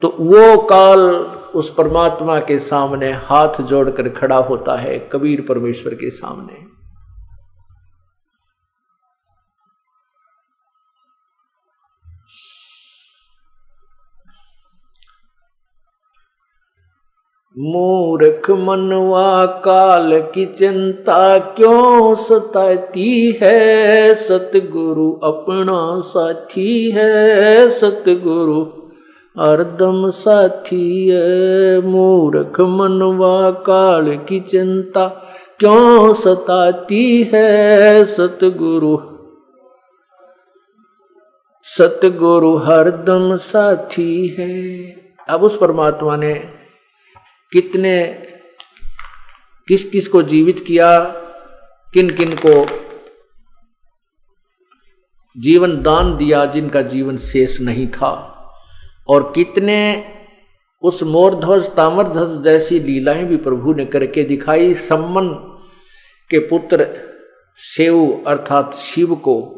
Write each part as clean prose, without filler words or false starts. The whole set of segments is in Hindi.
तो वो काल उस परमात्मा के सामने हाथ जोड़कर खड़ा होता है, कबीर परमेश्वर के सामने। मूर्ख मनवा काल की चिंता क्यों सताती है, सतगुरु अपना साथी है, सतगुरु हरदम साथी है। मूर्ख मनवा काल की चिंता क्यों सताती है, सतगुरु सतगुरु हरदम साथी है। अब उस परमात्मा ने किस किस को जीवित किया, किन किन को जीवन दान दिया जिनका जीवन शेष नहीं था, और कितने उस मोरध्वज ताम्रध्वज जैसी लीलाएं भी प्रभु ने करके दिखाई। सम्मन के पुत्र सेव अर्थात शिव को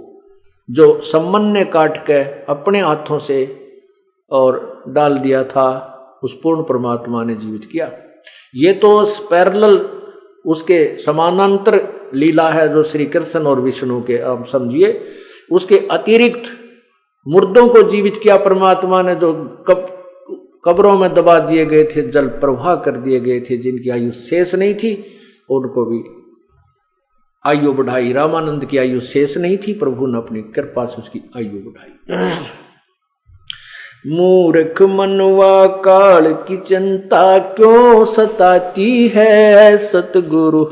जो सम्मन ने काट के अपने हाथों से और डाल दिया था, उस पूर्ण परमात्मा ने जीवित किया। ये तो पैरेलल उसके समानांतर लीला है जो श्री कृष्ण और विष्णु के, आप समझिए। उसके अतिरिक्त मुर्दों को जीवित किया परमात्मा ने, जो कब्रों में दबा दिए गए थे, जल प्रवाह कर दिए गए थे, जिनकी आयु शेष नहीं थी, उनको भी आयु बढ़ाई। रामानंद की आयु शेष नहीं थी, प्रभु ने अपनी कृपा से उसकी आयु बढ़ाई। मूर्ख मनवा काल की चिंता क्यों सताती है, सतगुरु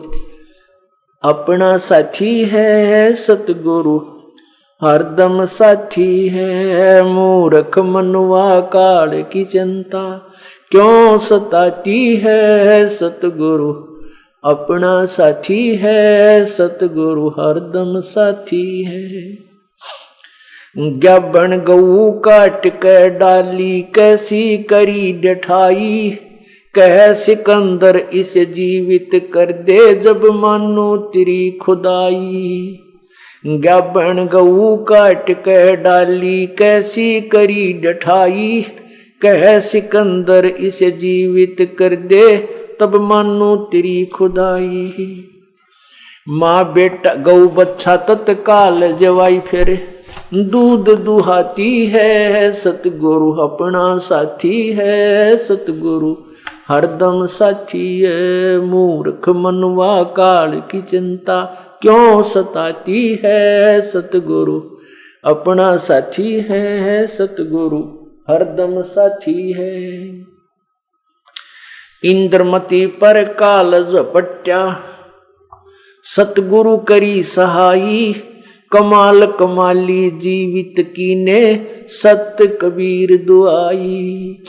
अपना साथी है, सतगुरु हरदम साथी है। मूर्ख मनवा काल की चिंता क्यों सताती है, सतगुरु अपना साथी है, सतगुरु हरदम साथी है। ज्ञाबन गऊ काट के डाली कैसी करी डठाई, कह सिकंदर इसे जीवित कर दे जब मानो तेरी खुदाई। ज्ञाबन गऊ काट के डाली कैसी करी डठाई, कह सिकंदर इसे जीवित कर दे तब मानो तेरी खुदाई। माँ बेटा गऊ बच्चा तत्काल जवाई फिर दूध दुहाती है, सतगुरु अपना साथी है, सतगुरु हरदम साथी है। मूर्ख मनवा काल की चिंता क्यों सताती है, सतगुरु अपना साथी है, सतगुरु हरदम साथी है। इंद्रमती पर काल झपट्या सतगुरु करी सहाई, कमाल कमाली जीवित कीने सत्य कबीर दुआई।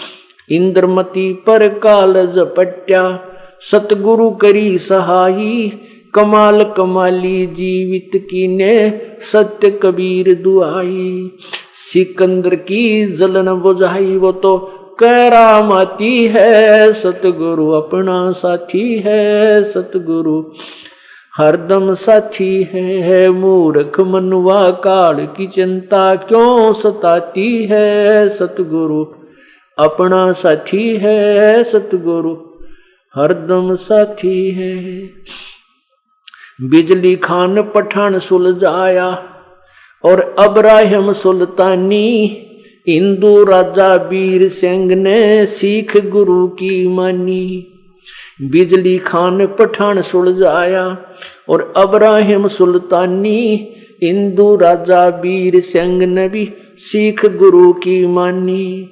इंद्रमती पर काल झपट्या सतगुरु करी सहाई, कमाल कमाली जीवित कीने सत्य कबीर दुआई। सिकंदर की जलन बुझाई वो तो करामाती है, सतगुरु अपना साथी है, सतगुरु हरदम साथी है। मूर्ख मनवा काल की चिंता क्यों सताती है, सतगुरु अपना साथी है, सतगुरु हरदम साथी है। बिजली खान पठान सुलझाया और अब्राहिम सुल्तानी, हिंदू राजा वीर सिंह ने सीख गुरु की मानी। बिजली खान पठान सुलझाया और अब्राहिम सुल्तानी, हिंदू राजा वीर सिंह ने भी सीख गुरु की मानी।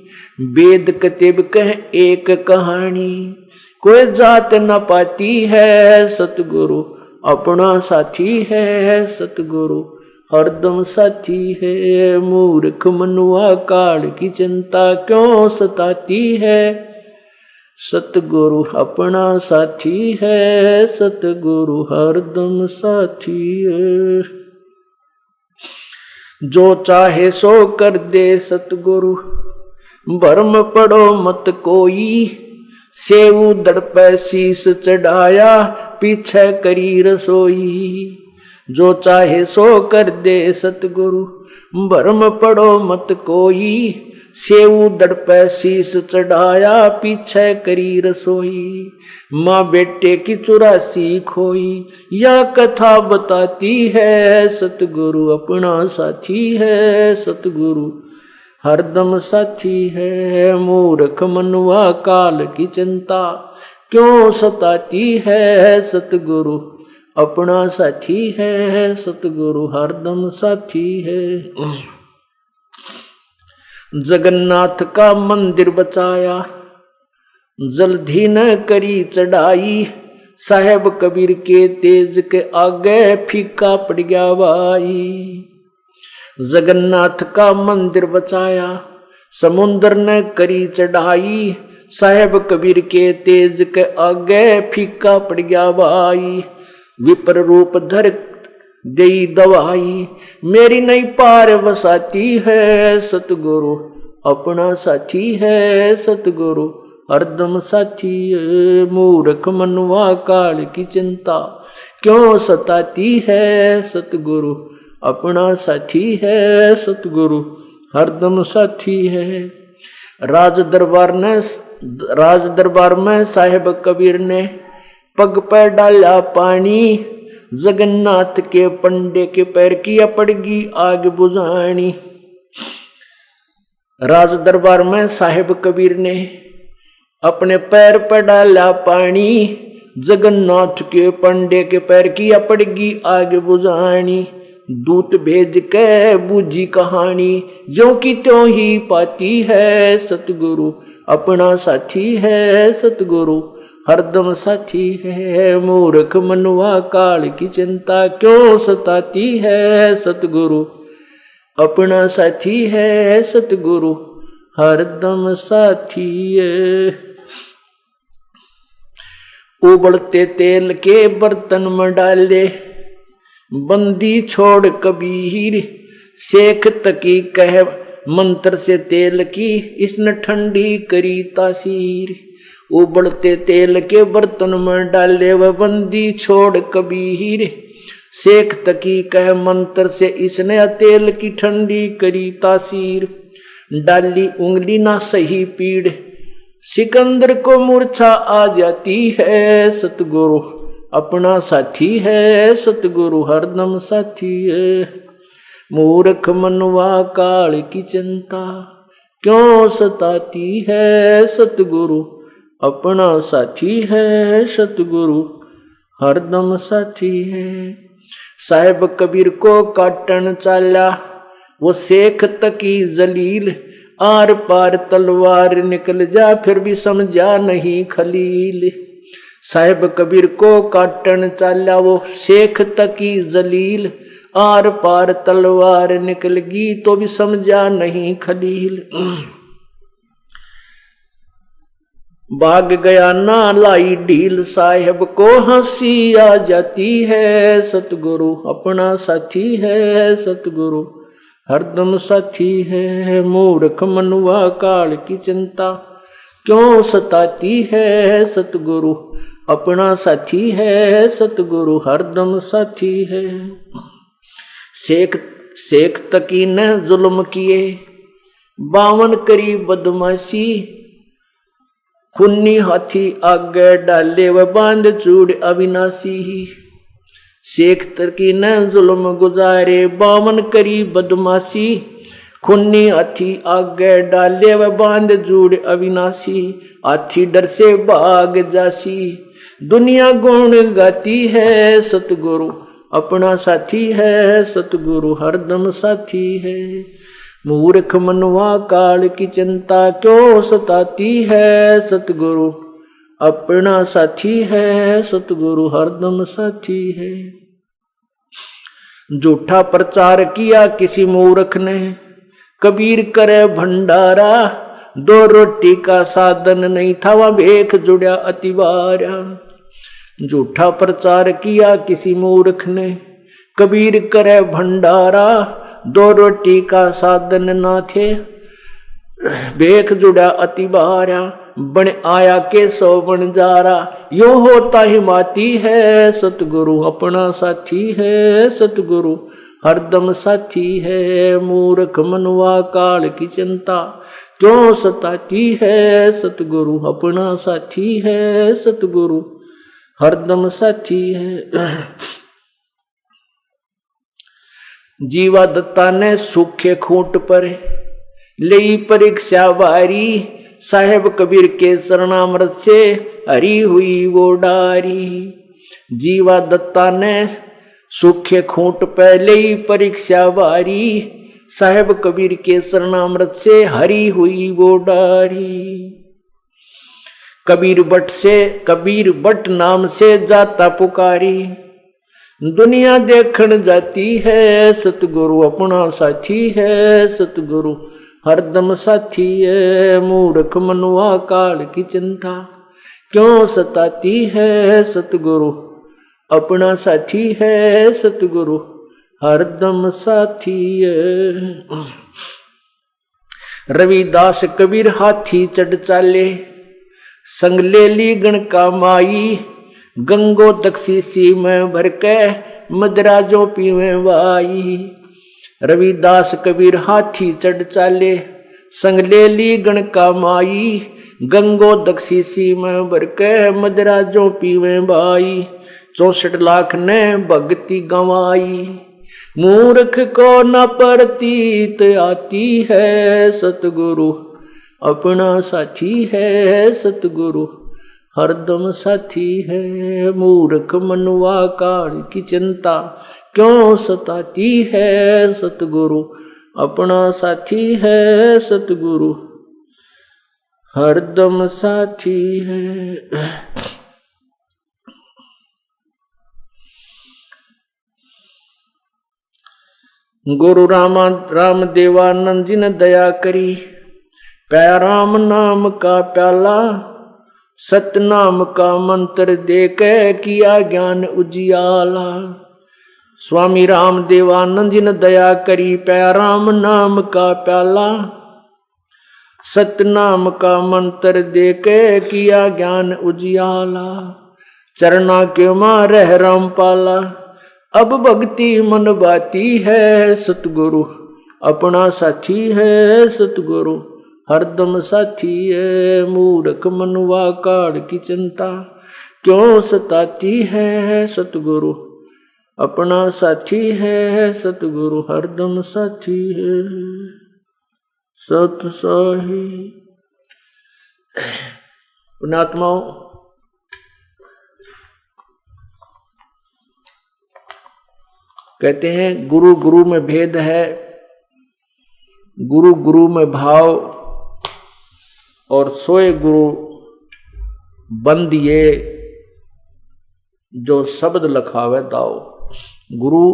वेद कतिब कह एक कहानी, कोई जात न पाती है, सतगुरु अपना साथी है, सतगुरु हरदम साथी है। मूर्ख मनुआ काल की चिंता क्यों सताती है, सतगुरु अपना साथी है, सतगुरु हरदम साथी है। जो चाहे सो कर दे सतगुरु, भरम पड़ो मत कोई। सेऊ दड़ पे शीस चढ़ाया, पीछे करी रसोई। जो चाहे सो कर दे सतगुरु, भरम पड़ो मत कोई। सेऊ दड़ पे शीस चढ़ाया, पीछे करी रसोई। माँ बेटे की 84 खोई, या कथा बताती है, सतगुरु अपना साथी है, सतगुरु हरदम साथी है। मूर्ख मनुआ काल की चिंता क्यों सताती है, सतगुरु अपना साथी है, सतगुरु हरदम साथी है। जगन्नाथ का मंदिर बचाया, जल्दी न करी चढ़ाई, साहेब कबीर के तेज के आगे फीका पड़ गया भाई। जगन्नाथ का मंदिर बचाया, समुद्र न करी चढ़ाई, साहेब कबीर के तेज के आगे फीका पड़ गया भाई। विपर रूप धर दई दवाई, मेरी नहीं पार बसाती है, सतगुरु अपना साथी है, सतगुरु हरदम साथी है। मूर्ख मनुआ काल की चिंता क्यों सताती है, सतगुरु अपना साथी है, सतगुरु हरदम साथी है। राज दरबार में साहेब कबीर ने पग पर डाला पानी, जगन्नाथ के पंडे के पैर की पड़गी आग बुझानी। राज दरबार में साहेब कबीर ने अपने पैर पर डाला पानी, जगन्नाथ के पंडे के पैर की पड़गी आग बुझानी। दूत भेज के बूझी कहानी, जो की त्यों ही पाती है, सतगुरु अपना साथी है, सतगुरु हरदम साथी है। मूर्ख मनुआ काल की चिंता क्यों सताती है, सतगुरु अपना साथी है, सतगुरु हरदम साथी है। उबलते तेल के बर्तन में डाले, बंदी छोड़ कबीर, शेख तकी कह मंत्र से तेल की, इसने ठंडी करी तासीर। उबलते तेल के बर्तन में डाले वह बंदी छोड़ कबीर, शेख तकी कह मंत्र से इसने तेल की ठंडी करी तासीर। डाली उंगली ना सही पीड़, सिकंदर को मूर्छा आ जाती है, सतगुरु अपना साथी है, सतगुरु हरदम साथी है। मूर्ख मनुआ काल की चिंता क्यों सताती है, सतगुरु अपना साथी है, सतगुरु हरदम साथी है। साहेब कबीर को काटन चाला, वो शेख तकी जलील, आर पार तलवार निकल जा फिर भी समझा नहीं खलील। साहेब कबीर को काटन चाला, वो शेख तकी जलील, आर पार तलवार निकल गई तो भी समझा नहीं खलील। भाग गया ना लाई ढील, साहेब को हंसी आ जाती है, सतगुरु अपना साथी है, सतगुरु हरदम साथी है। मूर्ख मनुआ काल की चिंता क्यों सताती है, सतगुरु अपना साथी है, सतगुरु हरदम साथी है। शेख तकी ने जुल्म किए, 52 करी बदमाशी, खुन्नी हाथी आगे डाले व बांध चूड़ अविनाशी। शेख तकी ने जुल्म गुजारे, 52 करी बदमाशी, खुन्नी हाथी आगे डाले व बांध जूड़ अविनाशी। हाथी डर से भाग जासी, दुनिया गुण गाती है, सतगुरु अपना साथी है, सतगुरु हरदम साथी है। मूर्ख मनुआ काल की चिंता क्यों सताती है, सतगुरु अपना साथी है, सतगुरु हरदम साथी है। झूठा प्रचार किया किसी मूर्ख ने, कबीर करे भंडारा, 2 रोटी का साधन नहीं था वह भेख जुड़ा अतिवारा। झूठा प्रचार किया किसी मूर्ख ने, कबीर करे भंडारा, 2 रोटी का साधन ना थे भेख जुड़ा अतिवारा। बन आया के 100 बन जारा, यो होता हिमाती है, सतगुरु अपना साथी है, सतगुरु हरदम साथी है। मूर्ख मनुआ काल की चिंता क्यों सताती है। सतगुरु अपना साथी है, सतगुरु हरदम साथी है। जीवा दत्ता ने सूखे खूंट पर ले परीक्षा बारी। साहेब कबीर के चरणामृत से हरी हुई वो डारी। जीवा दत्ता ने सूखे खूंट पर ले परीक्षा बारी। साहेब कबीर के चरणामृत से हरी हुई वो डारी। कबीर बट नाम से जाता पुकारी। दुनिया देखण जाती है, सतगुरु अपना साथी है, सतगुरु हरदम साथी है। मूर्ख मनुआ काल की चिंता क्यों सताती है। सतगुरु अपना साथी है, सतगुरु हरदम साथी है। रविदास कबीर हाथी चढ़ चाले। संग ले ली गण का माई। गंगो दक्षिसी में भर के मदरा जो पीवे वाई। रविदास कबीर हाथी चढ़ चाले। संग ले ली गण का माई। गंगो दक्षिसी में भर के मदरा जो पीवे बाई। 64 लाख ने भक्ति गंवाई। मूर्ख को न प्रतीत आती है। सतगुरु अपना साथी है, सतगुरु हरदम साथी है। मूर्ख मनुआ काल की चिंता क्यों सताती है। सतगुरु अपना साथी है, सतगुरु हरदम साथी है। गुरु राम देवानंद जी ने दया करी। प्या राम नाम का प्याला। सतनाम का मंत्र देके किया ज्ञान उजियाला। स्वामी राम देवानंद जी ने दया करी। प्या राम नाम का प्याला। सतनाम का मंत्र देके किया ज्ञान उजियाला। चरना के मारे रामपाला। अब भक्ति मन बाती है। सतगुरु अपना साथी है, सतगुरु हरदम साथी है। मूर्ख मनुआ काल की चिंता क्यों सताती है। सतगुरु अपना साथी है, सतगुरु हरदम साथी है। सत साही पुण्यात्माओं, कहते हैं गुरु गुरु में भेद है। गुरु गुरु में भाव और सोए गुरु बंदिए जो शब्द लखावे दाओ। गुरु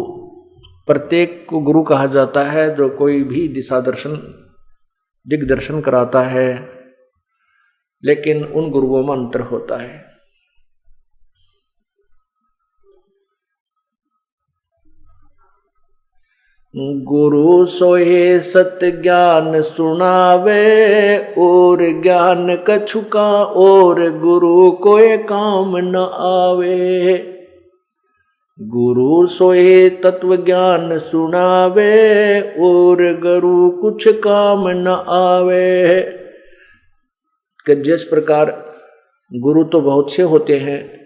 प्रत्येक को गुरु कहा जाता है जो कोई भी दिशा दर्शन दिग्दर्शन कराता है, लेकिन उन गुरुओं में अंतर होता है। गुरु सोहे सत्य ज्ञान सुनावे। और ज्ञान कछुका और गुरु कोई काम न आवे। गुरु सोहे तत्व ज्ञान सुनावे। और गुरु कुछ काम न आवे। कि जिस प्रकार गुरु तो बहुत से होते हैं,